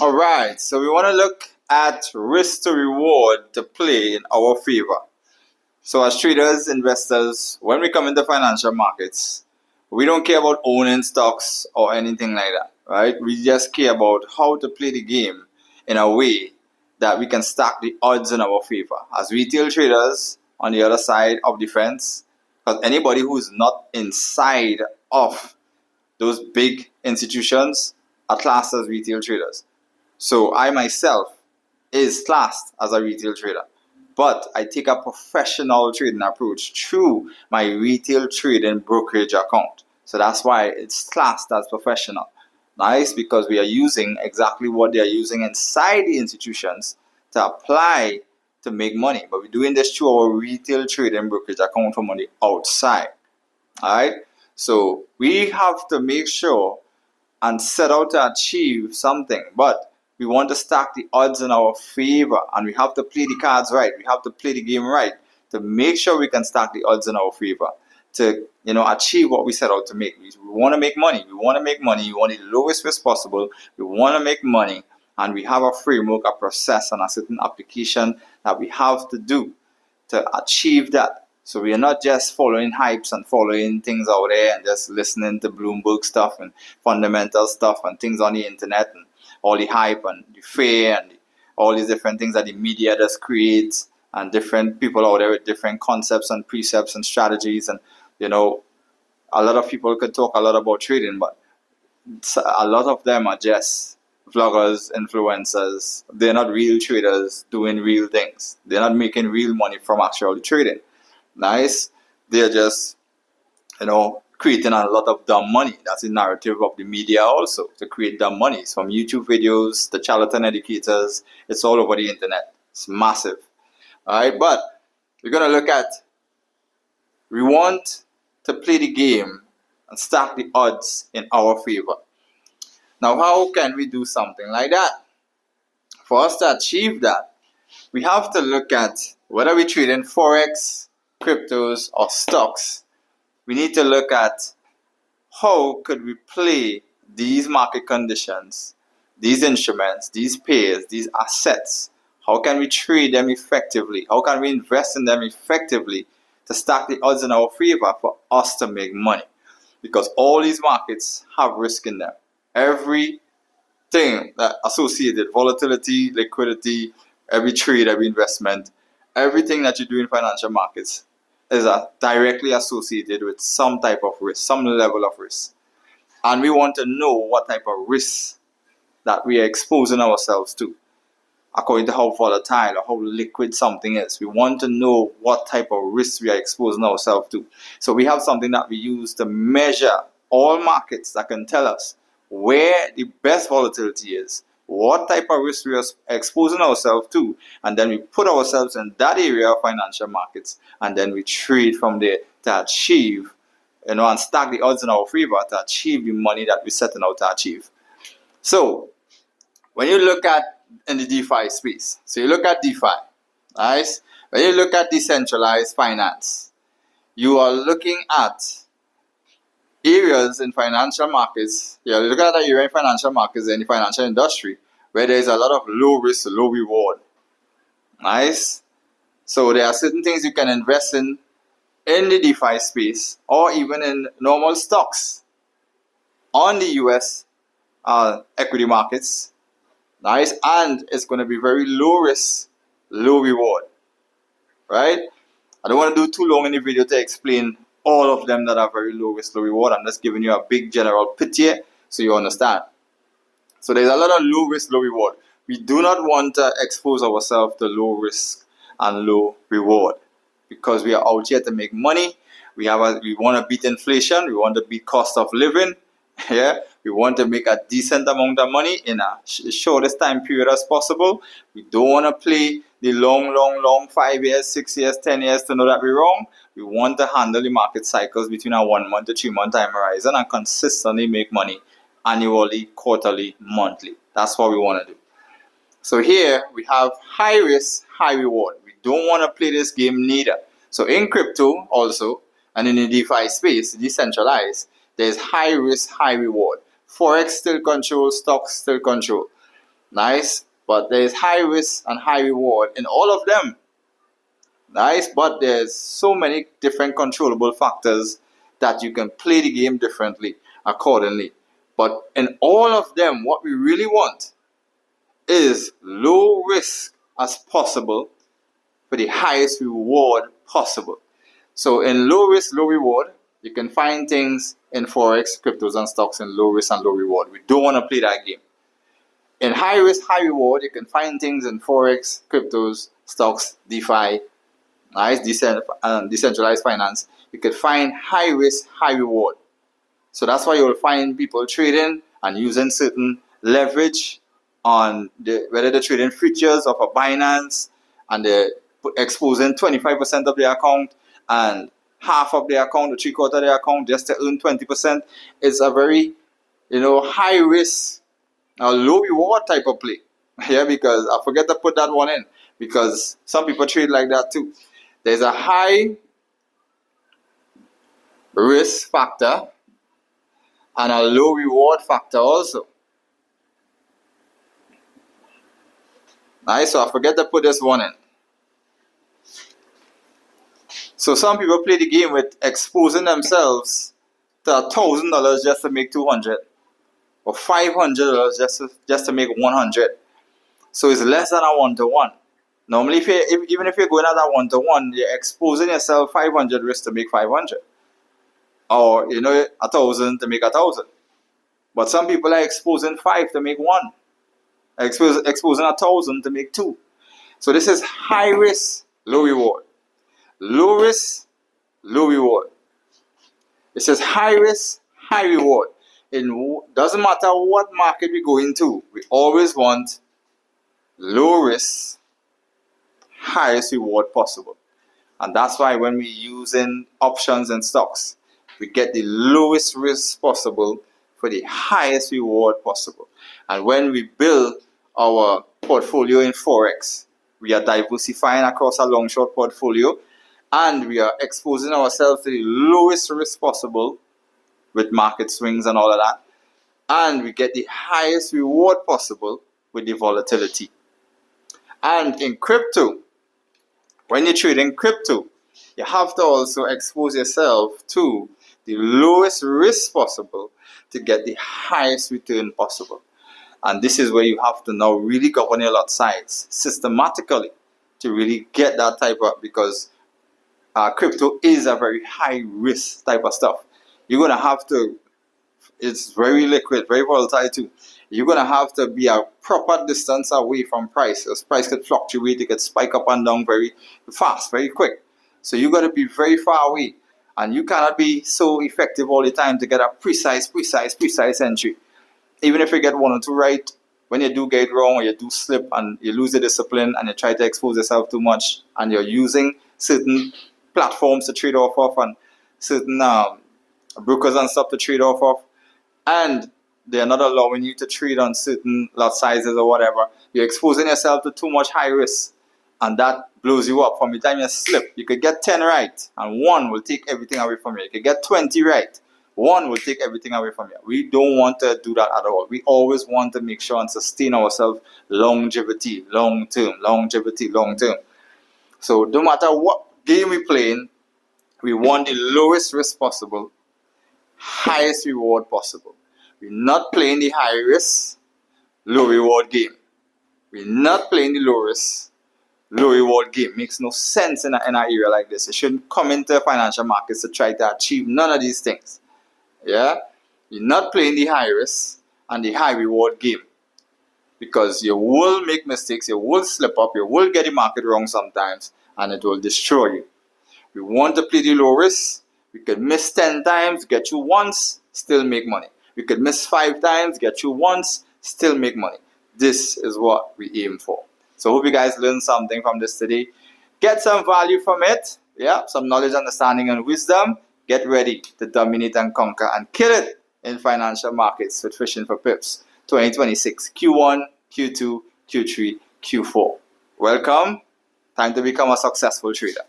All right, so we want to look at risk to reward to play in our favor. So, as traders, investors, when we come into financial markets, we don't care about owning stocks or anything like that, right? We just care about how to play the game in a way that we can stack the odds in our favor. As retail traders, on the other side of the fence, because anybody who is not inside of those big institutions are classed as retail traders. So I myself is classed as a retail trader, but I take a professional trading approach through my retail trading brokerage account. So that's why it's classed as professional. Nice, because we are using exactly what they are using inside the institutions to apply to make money. But we're doing this through our retail trading brokerage account from on the outside. All right. So we have to make sure and set out to achieve something, but we want to stack the odds in our favor, and we have to play the cards right. We have to play the game right to make sure we can stack the odds in our favor to achieve what we set out to make. We want to make money. We want to make money. We want the lowest risk possible. We want to make money, and we have a framework, a process, and a certain application that we have to do to achieve that. So we are not just following hypes and following things out there and just listening to Bloomberg stuff and fundamental stuff and things on the internet and all the hype and the fear and all these different things that the media just creates, and different people out there with different concepts and precepts and strategies. And a lot of people could talk a lot about trading, but a lot of them are just vloggers, influencers. They're not real traders doing real things. They're not making real money from actually trading. Nice. They're just, creating a lot of dumb money. That's the narrative of the media also, to create dumb money. It's from YouTube videos, the charlatan educators. It's all over the internet. It's massive. All right, but we're going to look at, we want to play the game and stack the odds in our favor. Now, how can we do something like that? For us to achieve that, we have to look at whether we trade in Forex, cryptos, or stocks. We need to look at how could we play these market conditions, these instruments, these pairs, these assets. How can we trade them effectively? How can we invest in them effectively to stack the odds in our favor for us to make money? Because all these markets have risk in them. Everything that associated, volatility, liquidity, every trade, every investment, everything that you do in financial markets is directly associated with some type of risk, some level of risk. And we want to know what type of risk that we are exposing ourselves to, according to how volatile or how liquid something is. We want to know what type of risk we are exposing ourselves to. So we have something that we use to measure all markets that can tell us where the best volatility is, what type of risk we are exposing ourselves to, and then we put ourselves in that area of financial markets, and then we trade from there to achieve, and stack the odds in our favor to achieve the money that we're setting out to achieve. So, when you look at in the DeFi space, so you look at DeFi, nice. When you look at decentralized finance, you are looking at areas in financial markets. You're looking at an area in financial markets in the financial industry where there's a lot of low risk, low reward. Nice. So there are certain things you can invest in the DeFi space, or even in normal stocks on the US equity markets. Nice. And it's going to be very low risk, low reward. Right? I don't want to do too long in the video to explain all of them that are very low risk, low reward. I'm just giving you a big general picture so you understand. So there's a lot of low risk, low reward. We do not want to expose ourselves to low risk and low reward, because we are out here to make money. We want to beat inflation. We want to beat cost of living. Yeah, we want to make a decent amount of money in a shortest time period as possible. We don't want to play the long 5 years, 6 years, 10 years to know that we're wrong. We want to handle the market cycles between a 1 month to 3 month time horizon and consistently make money annually, quarterly, monthly. That's what we want to do. So here we have high risk, high reward. We don't want to play this game neither. So in crypto also, and in the DeFi space, decentralized, there's high risk, high reward. Forex still control, stocks still control. Nice, but there is high risk and high reward in all of them. Nice, but there's so many different controllable factors that you can play the game differently accordingly. But in all of them, what we really want is low risk as possible for the highest reward possible. So in low risk, low reward, you can find things in Forex, cryptos, and stocks in low risk and low reward. We don't want to play that game. In high risk, high reward, you can find things in Forex, cryptos, stocks, DeFi, nice, decentralized finance. You can find high risk, high reward. So that's why you'll find people trading and using certain leverage on whether they're trading futures of a Binance and they're exposing 25% of their account and half of their account or 3/4 of their account just to earn 20%. It's a very high risk, low reward type of play. Yeah, because I forget to put that one in because some people trade like that too. There's a high risk factor and a low reward factor also. Nice, so I forget to put this one in. So some people play the game with exposing themselves to $1,000 just to make 200 or $500 just to make 100. So it's less than a 1-to-1. Normally, even if you're going at that 1-to-1, you're exposing yourself 500 risk to make 500. Or 1,000 to make 1,000. But some people are exposing 5 to make 1. Exposing 1,000 to make 2. So this is high risk, low reward. Low risk, low reward. It says high risk, high reward. It doesn't matter what market we go into, we always want low risk, highest reward possible. And that's why when we're using options and stocks, we get the lowest risk possible for the highest reward possible. And when we build our portfolio in Forex, we are diversifying across a long short portfolio and we are exposing ourselves to the lowest risk possible with market swings and all of that. And we get the highest reward possible with the volatility. And in crypto, when you trade in crypto, you have to also expose yourself to the lowest risk possible to get the highest return possible. And this is where you have to now really govern your lot size systematically to really get that type of, because crypto is a very high risk type of stuff. You're going to have to, it's very liquid, very volatile too. You're going to have to be a proper distance away from price. Because price could fluctuate, it could spike up and down very fast, very quick. So you got to be very far away. And you cannot be so effective all the time to get a precise entry. Even if you get 1 or 2 right, when you do get wrong or you do slip and you lose the discipline and you try to expose yourself too much and you're using certain platforms to trade off of and certain brokers and stuff to trade off of, and they're not allowing you to trade on certain lot sizes or whatever, you're exposing yourself to too much high risk, and that blows you up. From the time you slip, you could get 10 right and 1 will take everything away from you. You could get 20 right, 1 will take everything away from you. We don't want to do that at all. We always want to make sure and sustain ourselves longevity, long term. So no matter what game we play in, we want the lowest risk possible, highest reward possible. We're not playing the high risk, low reward game. We're not playing the low risk, low reward game. Makes no sense in an area like this. You shouldn't come into financial markets to try to achieve none of these things. Yeah? You're not playing the high risk and the high reward game. Because you will make mistakes, you will slip up, you will get the market wrong sometimes, and it will destroy you. We want to play the low risk. We could miss 10 times, get you once, still make money. We could miss 5 times, get you once, still make money. This is what we aim for. So I hope you guys learned something from this today. Get some value from it. Yeah, some knowledge, understanding, and wisdom. Get ready to dominate and conquer and kill it in financial markets with Fishing for Pips 2026 Q1, Q2, Q3, Q4. Welcome. Time to become a successful trader.